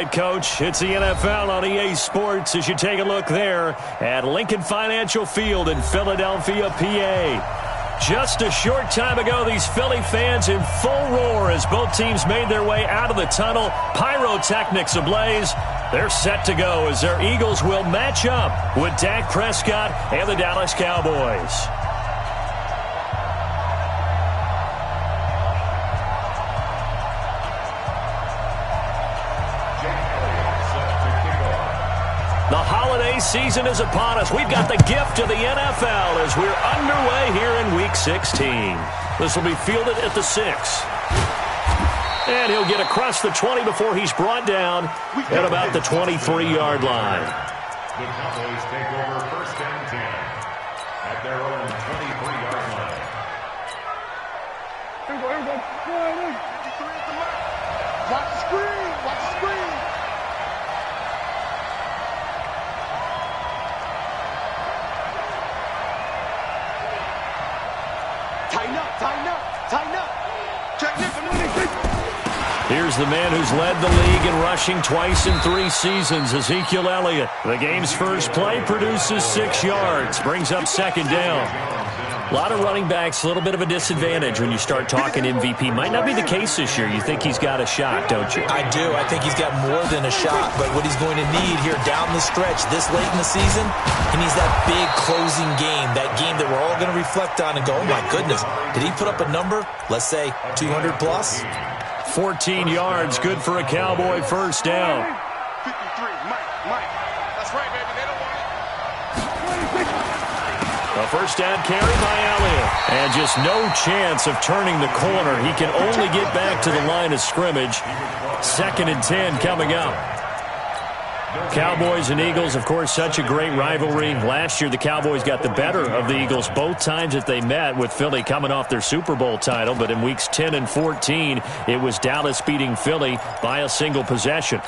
right, Coach. It's the NFL on EA Sports as you take a look there at Lincoln Financial Field in Philadelphia, PA. Just a short time ago, these Philly fans in full roar as both teams made their way out of the tunnel. Pyrotechnics ablaze. They're set to go as their Eagles will match up with Dak Prescott and the Dallas Cowboys. The holiday season is upon us. We've got the gift of the NFL as we're underway here in Week 16. This will be fielded at the 6. And he'll get across the 20 before he's brought down at about the 23-yard line. The Cowboys take over first and 10 at their own 23-yard line. Watch the screen! Watch the screen! Tighten up, tighten up, tighten up. Here's the man who's led the league in rushing twice in 3 seasons, Ezekiel Elliott. The game's first play produces 6 yards, brings up second down. A lot of running backs, a little bit of a disadvantage when you start talking MVP. Might not be the case this year. You think he's got a shot, don't you? I do. I think he's got more than a shot. But what he's going to need here down the stretch this late in the season, he needs that big closing game, that game that we're all going to reflect on and go, oh, my goodness, did he put up a number, let's say 200 plus? 14 yards, good for a Cowboy first down. 53, Mike. That's right, baby. They don't want it. A first down carry by Elliott. And just no chance of turning the corner. He can only get back to the line of scrimmage. 2nd and 10 coming up. Cowboys and Eagles, of course, such a great rivalry. Last year, the Cowboys got the better of the Eagles both times that they met, with Philly coming off their Super Bowl title. But in weeks 10 and 14, it was Dallas beating Philly by a single possession.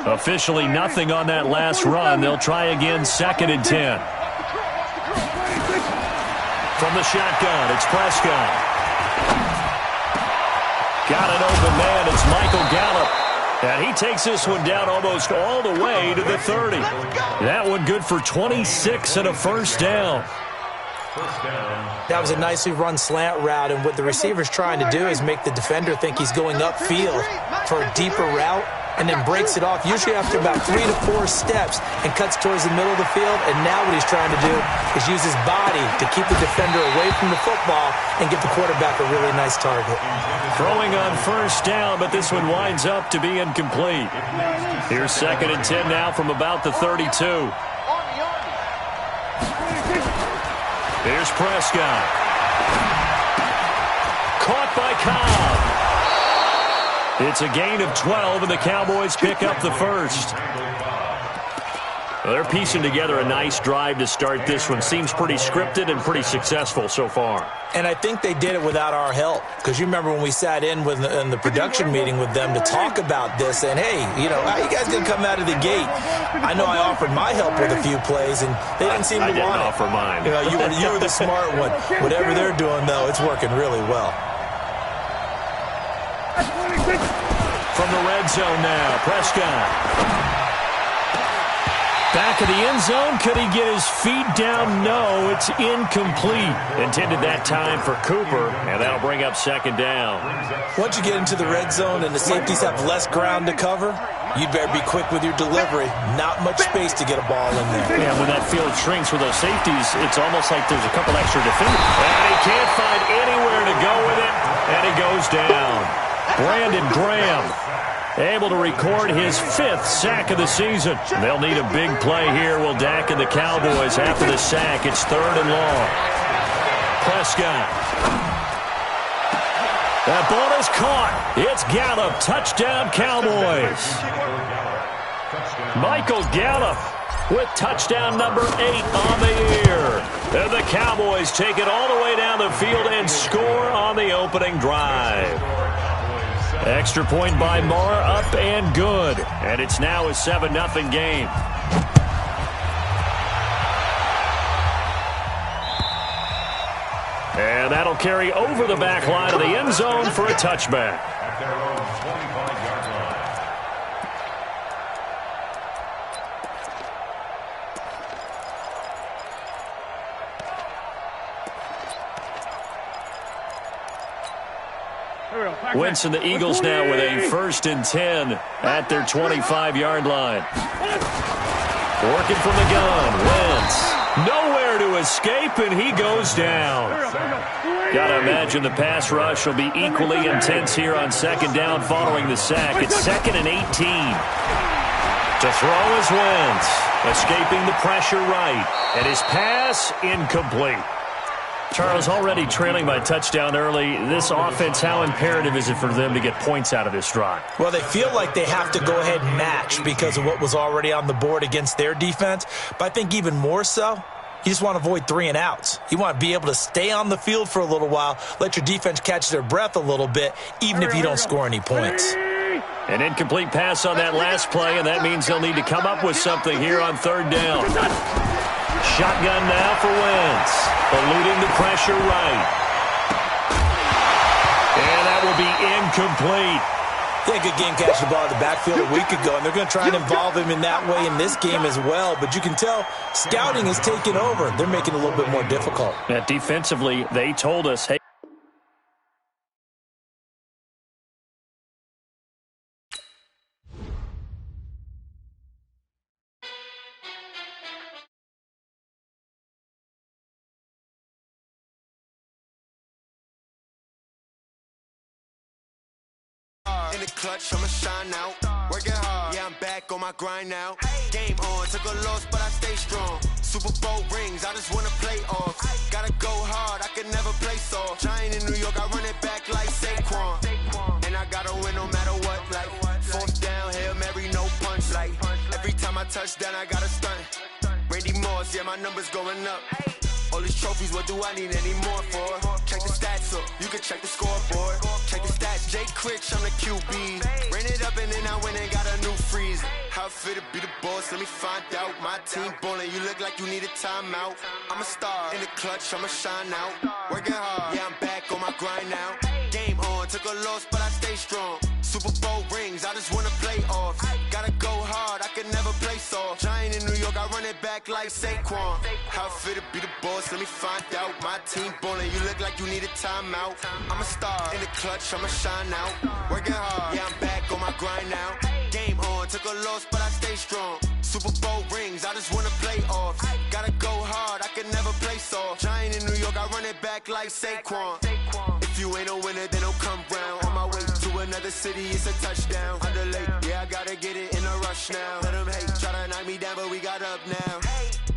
Officially nothing on that last run. They'll try again, 2nd and 10. From the shotgun, it's Prescott. Got an open man. It's Michael Gallup. And he takes this one down almost all the way to the 30. That one good for 26 and a first down. That was a nicely run slant route, and what the receiver's trying to do is make the defender think he's going upfield for a deeper route, and then breaks it off, usually after about 3 to 4 steps, and cuts towards the middle of the field. And now what he's trying to do is use his body to keep the defender away from the football and give the quarterback a really nice target. Throwing on first down, but this one winds up to be incomplete. Here's 2nd and 10 now from about the 32. Here's Prescott. Caught by Cobb. It's a gain of 12, and the Cowboys pick up the first. Well, they're piecing together a nice drive to start this one. Seems pretty scripted and pretty successful so far. And I think they did it without our help, because you remember when we sat in the production meeting with them to talk about this, and hey, you know, how you guys going to come out of the gate? I know I offered my help with a few plays, and they didn't seem to want it. I didn't offer mine. You know, you were the smart one. Whatever they're doing, though, it's working really well. From the red zone now, Prescott. Back of the end zone. Could he get his feet down? No, it's incomplete. Intended that time for Cooper, and that'll bring up 2nd down. Once you get into the red zone and the safeties have less ground to cover, you'd better be quick with your delivery. Not much space to get a ball in there. Yeah, when that field shrinks with those safeties, it's almost like there's a couple extra defenders. And he can't find anywhere to go with it, and he goes down. Brandon Graham able to record his 5th sack of the season. They'll need a big play here. Will Dak and the Cowboys after the sack. It's 3rd and long. Prescott. That ball is caught. It's Gallup. Touchdown, Cowboys. Michael Gallup with touchdown number 8 on the year. And the Cowboys take it all the way down the field and score on the opening drive. Extra point by Marr, up and good. And it's now a 7-0 game. And that'll carry over the back line of the end zone for a touchback. Wentz and the Eagles now with a 1st and 10 at their 25-yard line. Working from the gun, Wentz. Nowhere to escape, and he goes down. Got to imagine the pass rush will be equally intense here on 2nd down following the sack. It's 2nd and 18. To throw is Wentz. Escaping the pressure right. And his pass incomplete. Charles, already trailing by touchdown early. This offense, how imperative is it for them to get points out of this drive? Well, they feel like they have to go ahead and match because of what was already on the board against their defense. But I think even more so, you just want to avoid 3 and outs. You want to be able to stay on the field for a little while, let your defense catch their breath a little bit, even if you don't score any points. An incomplete pass on that last play, and that means they'll need to come up with something here on 3rd down. Shotgun now for Wentz. Eluding the pressure right. And that will be incomplete. Yeah, good game catching the ball in the backfield a week ago, and they're going to try and involve him in that way in this game as well. But you can tell scouting is taking over. They're making it a little bit more difficult. Yeah, defensively, they told us, hey, in the clutch, I'ma shine out. Working hard, yeah, I'm back on my grind now. Game on, took a loss, but I stay strong. Super Bowl rings, I just wanna play off. Gotta go hard, I can never play soft. Giant in New York, I run it back like Saquon. And I gotta win no matter what, like 4th down, Hail Mary, no punch. Like every time I touch down, I gotta stunt. Randy Moss, yeah, my numbers going up. All these trophies, what do I need any more for? Check the stats up, you can check the scoreboard. Check the stats, Jay Critch, I'm the QB. Ran it up and then I went and got a new freeze. How it fit to be the boss, let me find out. My team ballin', you look like you need a timeout. I'm a star, in the clutch, I'ma shine out. Working hard, yeah, I'm back on my grind now. Game on, took a loss, but I stay strong. Super Bowl rings, I just wanna play off. Gotta go hard, I can never play soft. Giant in New York, I run it back like Saquon. How it fit to be the boss, let me find out. My team ballin', you look like you need a timeout. I'm a star, in the clutch, I'ma shine out. Working hard, yeah, I'm back on my grind now. Game on, took a loss, but I stay strong. Super Bowl rings, I just wanna play off. Gotta go hard, I can never play soft. Giant in New York, I run it back like Saquon. If you ain't a winner, then don't come round. On my way to another city, it's a touchdown. Under late, yeah, I gotta get it in a rush now. Let them hate, try to knock me down, but we got up now.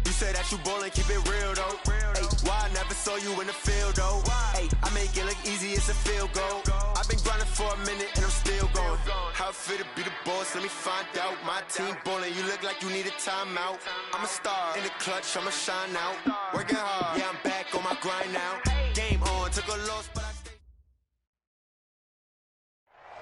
You say that you ballin', keep it real though. Hey, why I never saw you in the field though? Hey, I make it look easy, it's a field goal. I've been grinding for a minute and I'm still going. How it fit to be the boss, let me find out. My team ballin', you look like you need a timeout. I'm a star, in the clutch, I'ma shine out. Working hard, yeah, I'm back on my grind now. Game on, took a loss, but I stay.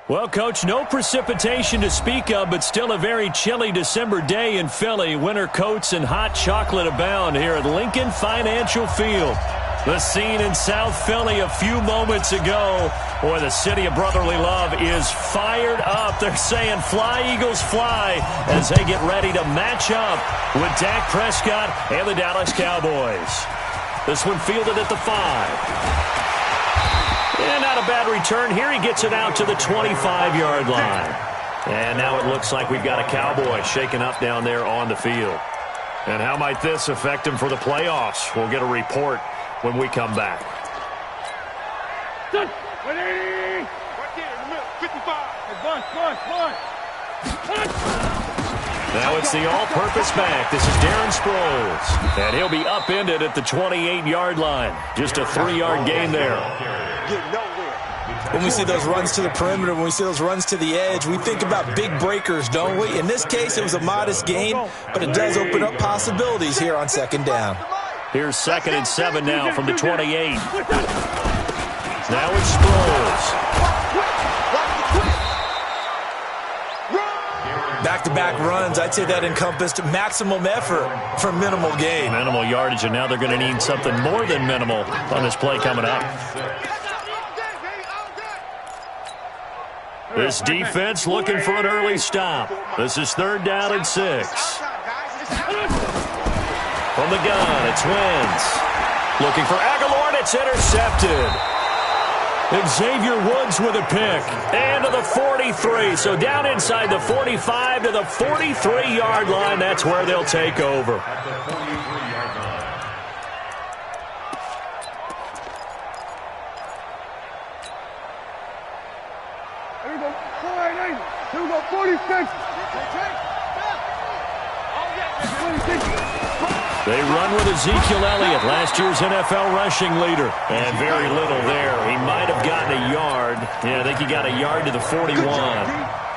Well, Coach, no precipitation to speak of, but still a very chilly December day in Philly. Winter coats and hot chocolate abound here at Lincoln Financial Field. The scene in South Philly a few moments ago. Boy, the city of brotherly love is fired up. They're saying fly, Eagles, fly, as they get ready to match up with Dak Prescott and the Dallas Cowboys. This one fielded at the 5. And not a bad return here. He gets it out to the 25-yard line. And now it looks like we've got a Cowboy shaken up down there on the field. And how might this affect him for the playoffs? We'll get a report when we come back. Now it's the all-purpose back. This is Darren Sproles. And he'll be upended at the 28-yard line. Just a 3-yard gain there. When we see those runs to the perimeter, when we see those runs to the edge, we think about big breakers, don't we? In this case, it was a modest gain, but it does open up possibilities here on 2nd down. Here's 2nd and 7 now from the 28. Now it's Sproles. Back-to-back runs, I'd say that encompassed maximum effort for minimal gain. Minimal yardage, and now they're going to need something more than minimal on this play coming up. This defense looking for an early stop. This is 3rd down and 6. From the gun, it's Wentz. Looking for Aguilar, and it's intercepted. Xavier Woods with a pick. And to the 43. So down inside the 45 to the 43-yard line. That's where they'll take over. At the 43-yard line. Here we go. 488. Here we go. 46. They run with Ezekiel Elliott, last year's NFL rushing leader. And very little there. He might have gotten a yard. Yeah, I think he got a yard to the 41.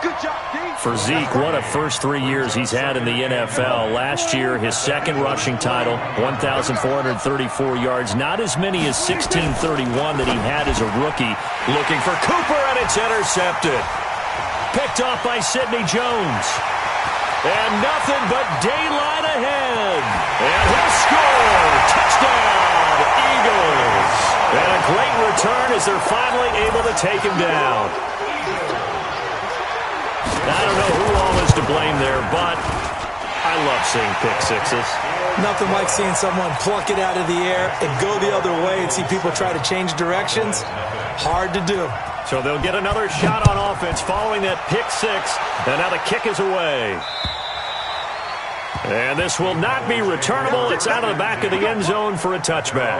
Good job, D. For Zeke, what a first 3 years he's had in the NFL. Last year, his second rushing title, 1,434 yards. Not as many as 1,631 that he had as a rookie. Looking for Cooper, and it's intercepted. Picked off by Sidney Jones. And nothing but daylight ahead. And he'll score. Touchdown, Eagles. And a great return as they're finally able to take him down. I don't know who all is to blame there, but I love seeing pick sixes. Nothing like seeing someone pluck it out of the air and go the other way and see people try to change directions. Hard to do. So they'll get another shot on offense following that pick six. And now the kick is away. And this will not be returnable. It's out of the back of the end zone for a touchback.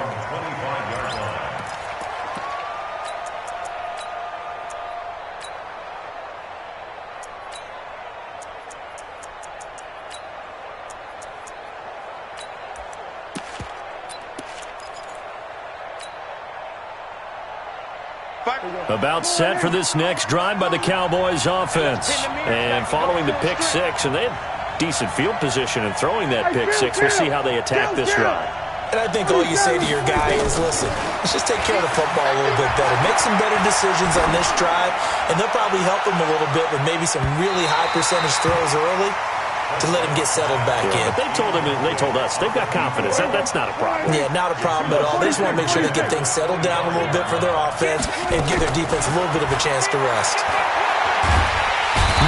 25-yard line. About set for this next drive by the Cowboys offense. And following the pick six, and they had decent field position in throwing that pick six. We'll see how they attack this drive. And I think all you say to your guy is, listen, let's just take care of the football a little bit better. Make some better decisions on this drive, and they'll probably help him a little bit with maybe some really high percentage throws early to let him get settled back in. But they told us they've got confidence. That's not a problem. Yeah, not a problem at all. They just want to make sure they get things settled down a little bit for their offense and give their defense a little bit of a chance to rest.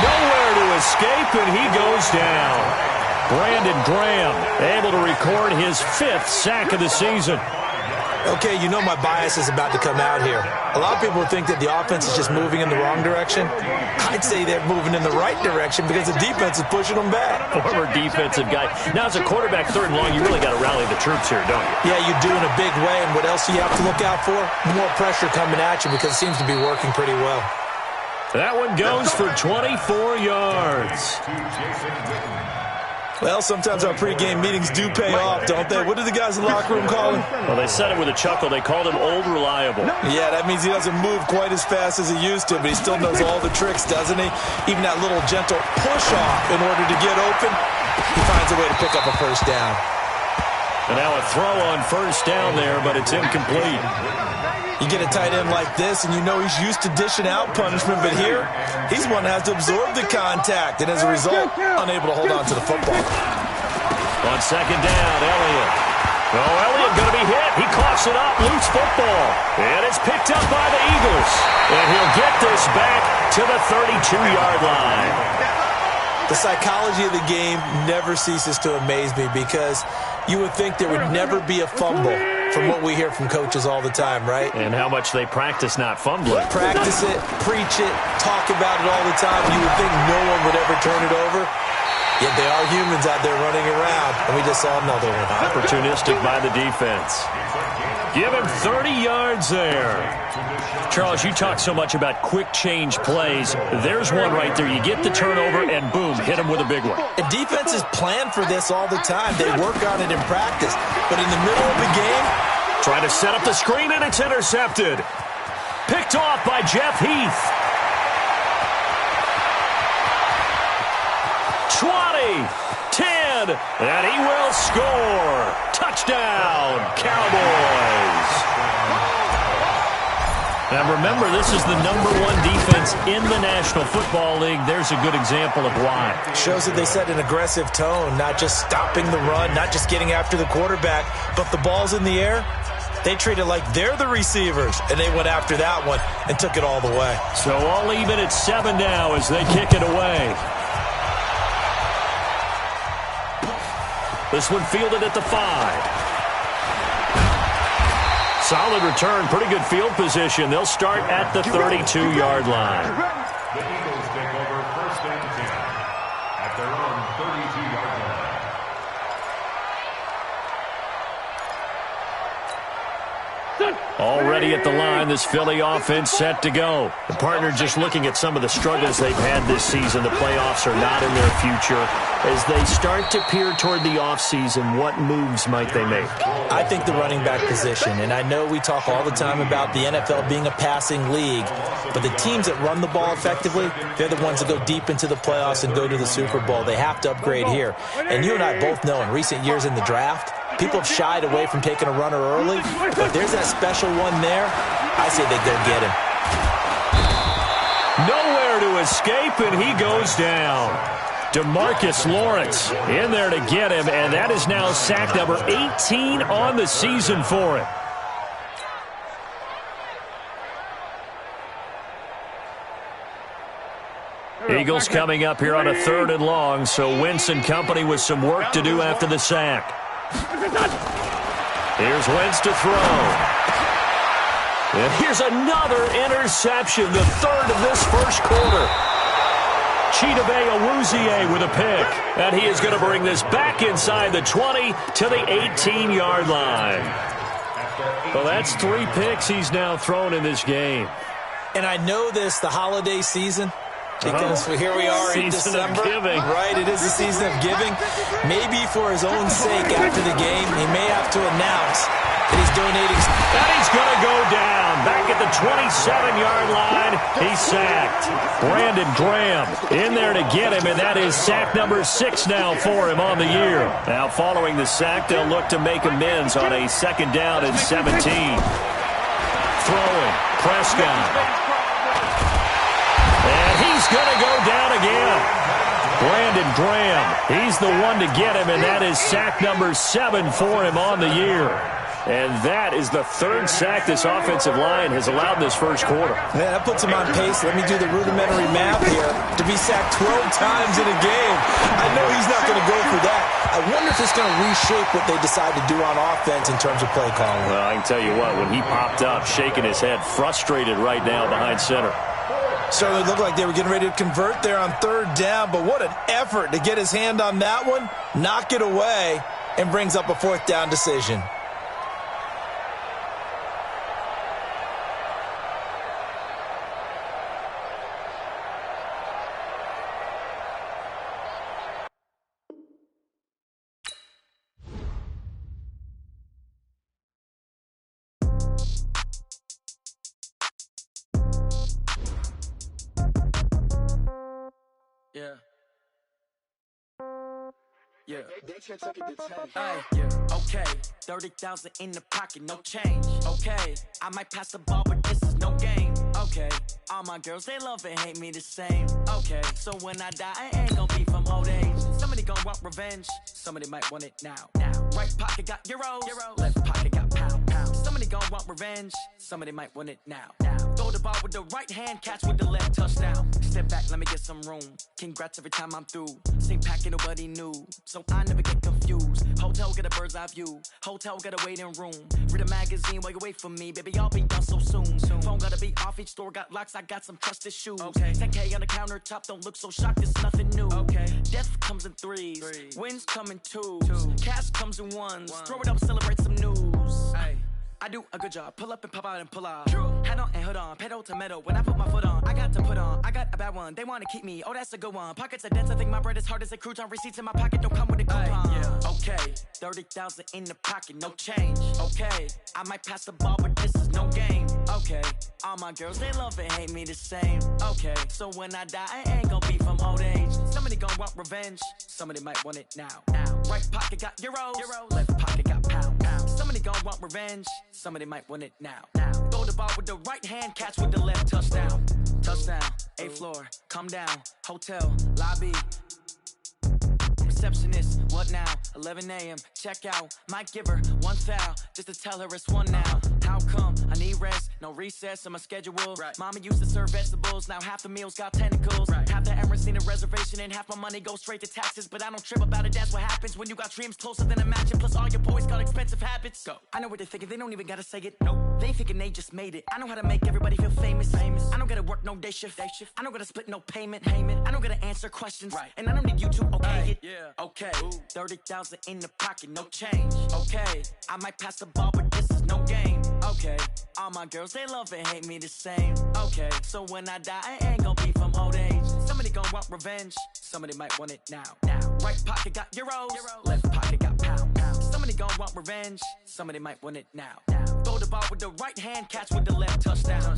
Nowhere to escape, and he goes down. Brandon Graham able to record his 5th sack of the season. Okay, you know my bias is about to come out here. A lot of people think that the offense is just moving in the wrong direction. I'd say they're moving in the right direction because the defense is pushing them back. Former defensive guy. Now, as a quarterback, 3rd and long, you really got to rally the troops here, don't you? Yeah, you do in a big way, and what else do you have to look out for? More pressure coming at you because it seems to be working pretty well. That one goes for 24 yards. Well, sometimes our pregame meetings do pay off, don't they? What do the guys in the locker room call him? Well, they said it with a chuckle. They called him Old Reliable. Yeah, that means he doesn't move quite as fast as he used to, but he still knows all the tricks, doesn't he? Even that little gentle push-off in order to get open, he finds a way to pick up a first down. And now a throw on first down there, but it's incomplete. You get a tight end like this, and you know he's used to dishing out punishment, but here, he's one that has to absorb the contact, and as a result, unable to hold on to the football. On second down, Elliott. Oh, Elliott going to be hit. He coughs it up, loose football. And it's picked up by the Eagles. And he'll get this back to the 32-yard line. The psychology of the game never ceases to amaze me because you would think there would never be a fumble from what we hear from coaches all the time, right? And how much they practice not fumbling. Practice it, preach it, talk about it all the time. You would think no one would ever turn it over. Yet they are humans out there running around, and we just saw another one. Opportunistic by the defense. Give him 30 yards there. Charles, you talk so much about quick change plays. There's one right there. You get the turnover, and boom, hit him with a big one. And defenses plan for this all the time. They work on it in practice. But in the middle of the game, try to set up the screen, and it's intercepted. Picked off by Jeff Heath. 20, 10, and he will score. Touchdown, Cowboys. Now remember, this is the #1 defense in the National Football League. There's a good example of why. Shows that they set an aggressive tone, not just stopping the run, not just getting after the quarterback, but the ball's in the air. They treat it like they're the receivers, and they went after that one and took it all the way. So all even at 7 now as they kick it away. This one fielded at the 5. Solid return, pretty good field position. They'll start at the 32-yard line. The Eagles take over 1st and 10 at their own 32-yard line. Already at the line, this Philly offense set to go. The partner just looking at some of the struggles they've had this season. The playoffs are not in their future. As they start to peer toward the offseason, what moves might they make? I think the running back position, and I know we talk all the time about the NFL being a passing league, but the teams that run the ball effectively, they're the ones that go deep into the playoffs and go to the Super Bowl. They have to upgrade here. And you and I both know in recent years in the draft, people have shied away from taking a runner early, but there's that special one there. I say they go get him. Nowhere to escape, and he goes down. DeMarcus Lawrence in there to get him, and that is now sack number 18 on the season for him. Eagles coming up here on a 3rd and long, so Wentz and company with some work to do after the sack. Here's Wentz to throw. And here's another interception, the 3rd of this first quarter. Chidobe Awuzie with a pick. And he is going to bring this back inside the 20 to the 18-yard line. Well, that's 3 picks he's now thrown in this game. And I know this, the holiday season, because here we are in December. Right, it is the season of giving. Maybe for his own sake after the game, he may have to announce that he's donating. And he's going to go down. Back at the 27-yard line, he's sacked. Brandon Graham in there to get him, and that is sack number 6 now for him on the year. Now following the sack, they'll look to make amends on a 2nd down and 17. Throwing, Prescott. And he's going to go down again. Brandon Graham, he's the one to get him, and that is sack number 7 for him on the year. And that is the 3rd sack this offensive line has allowed this first quarter. Yeah, that puts him on pace. Let me do the rudimentary math here. To be sacked 12 times in a game. I know he's not going to go for that. I wonder if it's going to reshape what they decide to do on offense in terms of play calling. Well, I can tell you what, when he popped up, shaking his head, frustrated right now behind center. Certainly looked like they were getting ready to convert there on 3rd down, but what an effort to get his hand on that one, knock it away, and brings up a 4th down decision. Yeah. Okay, 30,000 in the pocket, no change. Okay, I might pass the ball, but this is no game. Okay, all my girls, they love and hate me the same. Okay, so when I die, I ain't gonna be from old age. Somebody gonna want revenge, somebody might want it now. Right pocket got euros, left pocket got pound. Somebody gonna want revenge, somebody might want it now. Throw the ball with the right hand, catch with the left, touchdown. Step back, let me get some room. Congrats every time I'm through. Same packet, nobody knew, so I never get confused. Hotel get a bird's eye view, hotel got a waiting room. Read a magazine while you wait for me, baby, I'll be done so soon. Phone gotta be off, each store got locks, I got some trusted shoes. 10K on the countertop, don't look so shocked, it's nothing new. Death comes in threes, wins come in twos, cash comes in ones. Throw it up, celebrate some news. I do a good job, pull up and pop out and pull out. Head on and hood on, pedal to metal. When I put my foot on, I got to put on. I got a bad one, they want to keep me. Oh, that's a good one. Pockets are dense, I think my bread is hard as a crouton. Receipts in my pocket don't come with a coupon. Okay, 30,000 in the pocket, no change. Okay, I might pass the ball, but this is no game. Okay, all my girls, they love and hate me the same. Okay, so when I die, I ain't gonna be from old age. Somebody gonna want revenge, somebody might want it now. Right pocket got euros, left pocket got pound. Somebody gonna want revenge, somebody might want it now. Throw the ball with the right hand, catch with the left, touchdown. Touchdown, 8th floor, come down, hotel, lobby. Receptionist, what now? 11 a.m., check out. Might give her one foul, just to tell her it's one now. How come? I need rest, no recess in my schedule. Right. Mama used to serve vegetables, now half the meals got tentacles. Right. Half the Emirates need a reservation and half my money goes straight to taxes. But I don't trip about it, that's what happens when you got dreams closer than imagine. Plus all your boys got expensive habits. Go. I know what they're thinking, they don't even gotta say it. Nope. They thinking they just made it. I know how to make everybody feel famous. I don't gotta work no day shift. I don't gotta split no payment. I don't gotta answer questions. Right. And I don't need you to okay it. Yeah. Okay. 30,000 in the pocket, no change. Okay. I might pass the ball, but this is no game. Okay. All my girls, they love and hate me the same. Okay. So when I die, I ain't gonna be from old age. Somebody gonna want revenge. Somebody might want it now. Right pocket got euros. Left pocket got pounds. Somebody gonna want revenge. Somebody might want it now. Throw the ball with the right hand, catch with the left, touchdown.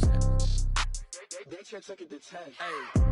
They check it to 10. Hey.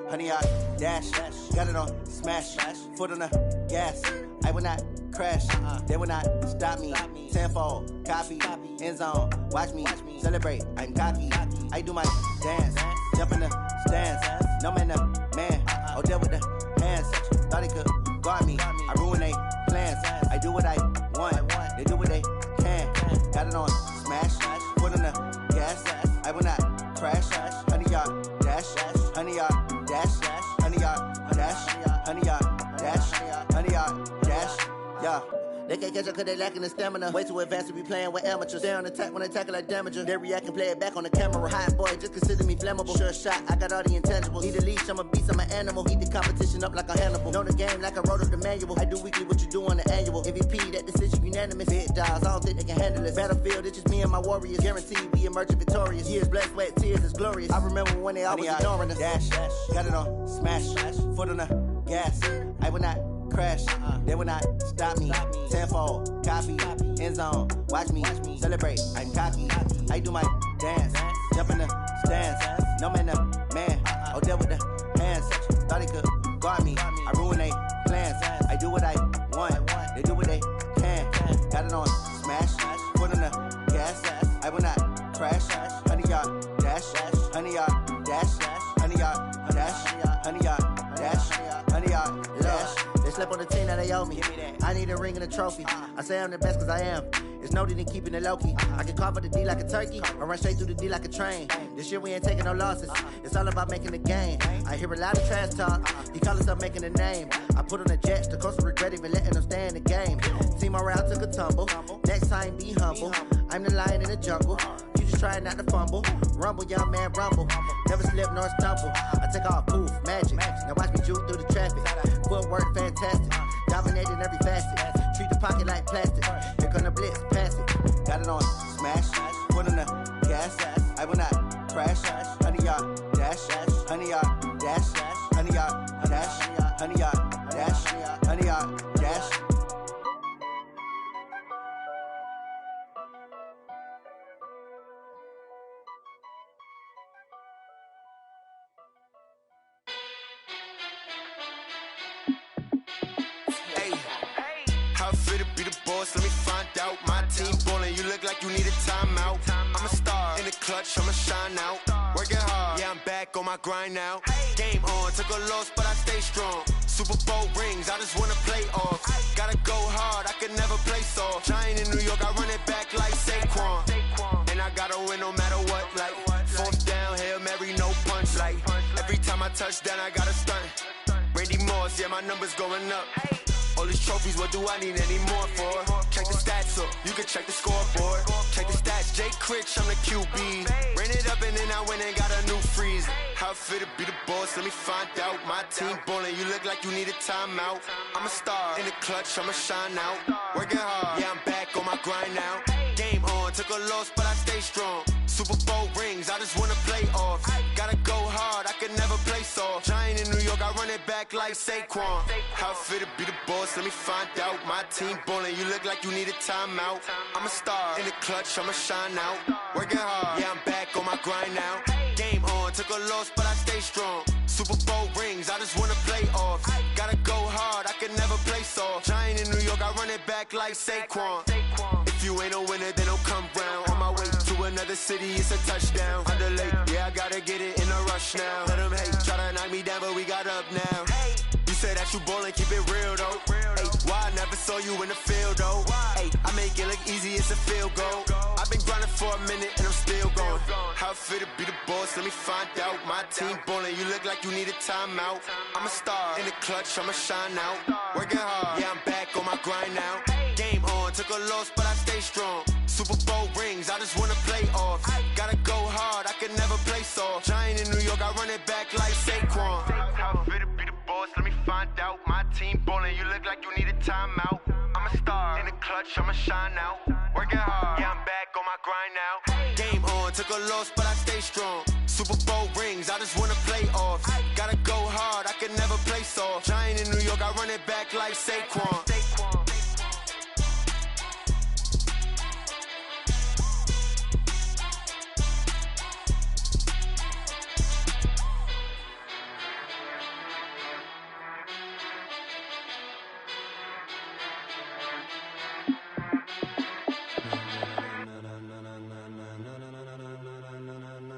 Honey, I dash, got it on smash, foot on the gas. I will not crash, they will not stop me. Tenfold, copy, end zone, watch me celebrate. I'm cocky, I do my dance, jump in the stands. No man, man, I'll deal with the hands. Thought he could guard me, I ruin they plans. I do what I want, they do what they can. Got it on smash, foot on the gas. I will not crash, honey, y'all dash, honey, y'all dash, honey, y'all dash, honey, y'all dash, honey, y'all dash, yeah. They can't catch up cause they lacking the stamina. Way too advanced to be playing with amateurs. Stay on attack when they tackle like damager. They react and play it back on the camera. Hot boy, just consider me flammable. Sure shot, I got all the intangibles. Need a leash, I'm a beast, I'm an animal. Heat the competition up like a Hannibal. Know the game like I wrote up the manual. I do weekly what you do on the annual. MVP, that decision unanimous. Big dogs, I don't think they can handle it. Battlefield, it's just me and my warriors. Guaranteed we emerging victorious. Years, blood, sweat, tears, it's glorious. I remember when they always ignoring us. Dash, got it on smash, foot on the gas. I will not crash, they will not stop me. Tenfold, copy, end zone, watch me celebrate. I'm cocky, I do my dance, jump in the stands. No man, man, I'll deal with the hands. Thought he could guard me, I ruin they plans. I do what I want, they do what they can. Got it on smash, foot on the gas. I will not crash, honey, y'all dash, honey, y'all dash, honey, y'all dash, honey, y'all dash, honey, y'all dash. They slept on the team that they owe me. I need a ring and a trophy. I say I'm the best cause I am. It's no need in keeping it low-key. I can carve for the D like a turkey, or run straight through the D like a train. This year we ain't taking no losses. It's all about making the game. I hear a lot of trash talk. He call himself making a name. I put on the Jets, the coach regret even letting them stay in the game. Team morale took a tumble. Next time be humble. I'm the lion in the jungle. You just trying not to fumble. Rumble, young man, rumble. Never slip nor stumble. I take off, poof, magic. Now watch me juke through the traffic. Footwork fantastic. Dominating every facet. Treat the pocket like plastic. Here come the blitz, pass it. Got it on smash, foot on the gas. I will not crash, honey, y'all dash, honey, y'all dash, honey, y'all dash, honey, y'all dash, honey, y'all dash. Let me find out. My team ballin', you look like you need a timeout. I'm a star in the clutch, I'ma shine out. Working hard, yeah, I'm back on my grind now. Game on, took a loss, but I stay strong. Super Bowl rings, I just wanna play off. Gotta go hard, I could never play soft. Giant in New York, I run it back like Saquon. And I gotta win no matter what, like fourth down, Hail Mary, no punch. Like every time I touch down, I gotta stunt. Randy Moss, yeah, my numbers going up. All these trophies, what do I need any more for? Check the stats up, you can check the scoreboard. Check the stats, Jay Critch, I'm the QB. Ran it up and then I went and got a new freeze. How it feel to be the boss, let me find out. My team ballin', you look like you need a timeout. I'm a star in the clutch, I'ma shine out. Working hard, yeah, I'm back on my grind now. Game on, took a loss, but I stay strong. Super Bowl rings, I just wanna play off. Gotta go hard, I can never play soft. Giant in New York, I run it back like Saquon. How it feel to be the boss, let me find out. My team ballin', you look like you need a timeout. I'm a star, in the clutch, I'ma shine out. Working hard, yeah, I'm back on my grind now. Game on, took a loss, but I stay strong. Super Bowl rings, I just wanna play off. Gotta go hard, I can never play soft. Giant in New York, I run it back like Saquon. If you ain't a winner, then don't come round. On my way to another city, it's a touchdown. Underlay, yeah, I gotta get it in a rush now. Let them hate, try to knock me down, but we got up now. You say that you ballin', keep it real though. Hey, why I never saw you in the field though? Hey, I make it look easy, it's a field goal. I've been grinding for a minute and I'm still going. How it feel to be the boss, let me find out. My team ballin', you look like you need a timeout. I'm a star, in the clutch, I'ma shine out. Working hard, yeah, I'm back on my grind now. Game on, took a loss, but I stay strong. Super Bowl rings, I just wanna play off. Gotta go hard, I can never play soft. Giant in New York, I run it back like Saquon. How it feel to be the boss, let me find out. My team ballin', you look like you need a timeout. I'm a star, in the clutch, I'ma shine out. Working hard, yeah, I'm back on my grind now. Game on, took a loss, but I stay strong. Super Bowl rings, I just wanna play off. Gotta go hard, I can never play soft. Giant in New York, I run it back like Saquon.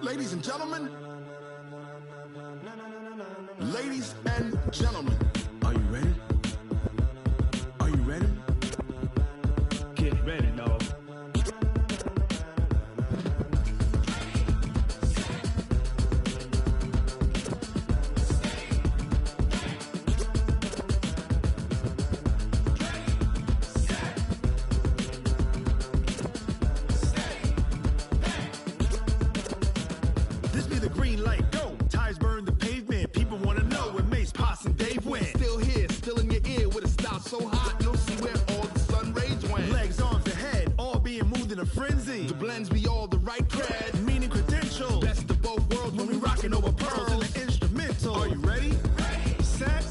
Ladies and gentlemen, ladies and gentlemen, are you ready? Are you ready? Get ready, dog. This be the green light, go. Tires burn the pavement. People wanna know where Mace, Potts, and Dave went. Still here, still in your ear with a style so hot, you'll see where all the sun rays went. Legs, arms, and head, all being moved in a frenzy. The blends be all the right cred, meaning credentials. Best of both worlds when we rockin' over pearls in the instrumental. Are you ready? Ready. Set.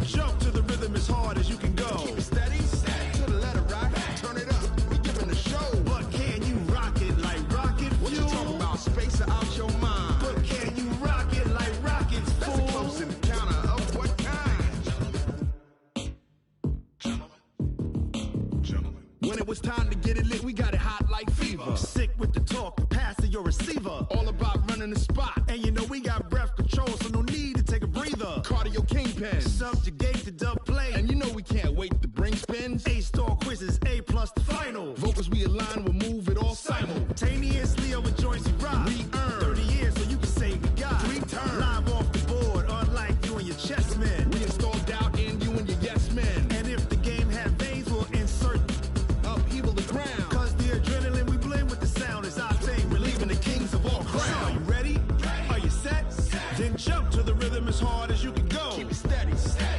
Jump to the rhythm as hard as you can go. Keep it steady. To the letter, right? Turn it up. We giving the show. But can you rock it like rocket fuel? What you talking about? Space out your mind. But can you rock it like rockets, fool? That's a close encounter of what kind? Gentlemen. When it was time to get it lit, we got it hot like fever. Sick with the talk, pass to your receiver. All about running the spot. And you know we got breath control, so no need to take a breather. Cardio kingpin, subjugate the dub play. And you know we can't wait to bring spins. A-star quizzes, A+ the final. Vocals we align, we'll move it all simultaneously over joints we rock. We earn 30 years so you can say we got 3 turns. Live off the board, unlike you and your chess men. We install doubt in you and your yes men. And if the game had veins, we'll insert upheaval the ground. Cause the adrenaline we blend with the sound is our thing, relieving the kings of all crowns. So are you ready? Are you set? Then jump to the rhythm as hard as you can go. Keep it steady,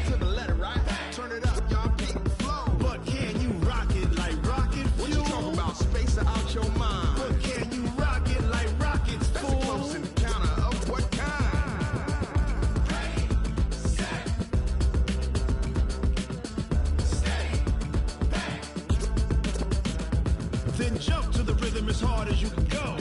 to the letter, right? Turn it up, y'all, keep the flow. But can you rock it like rocket fuel? What you talking about? Space out your mind. But can you rock it like rockets, fool? That's a close encounter of what kind? Ready, set, steady, back. Then jump to the rhythm as hard as you can go.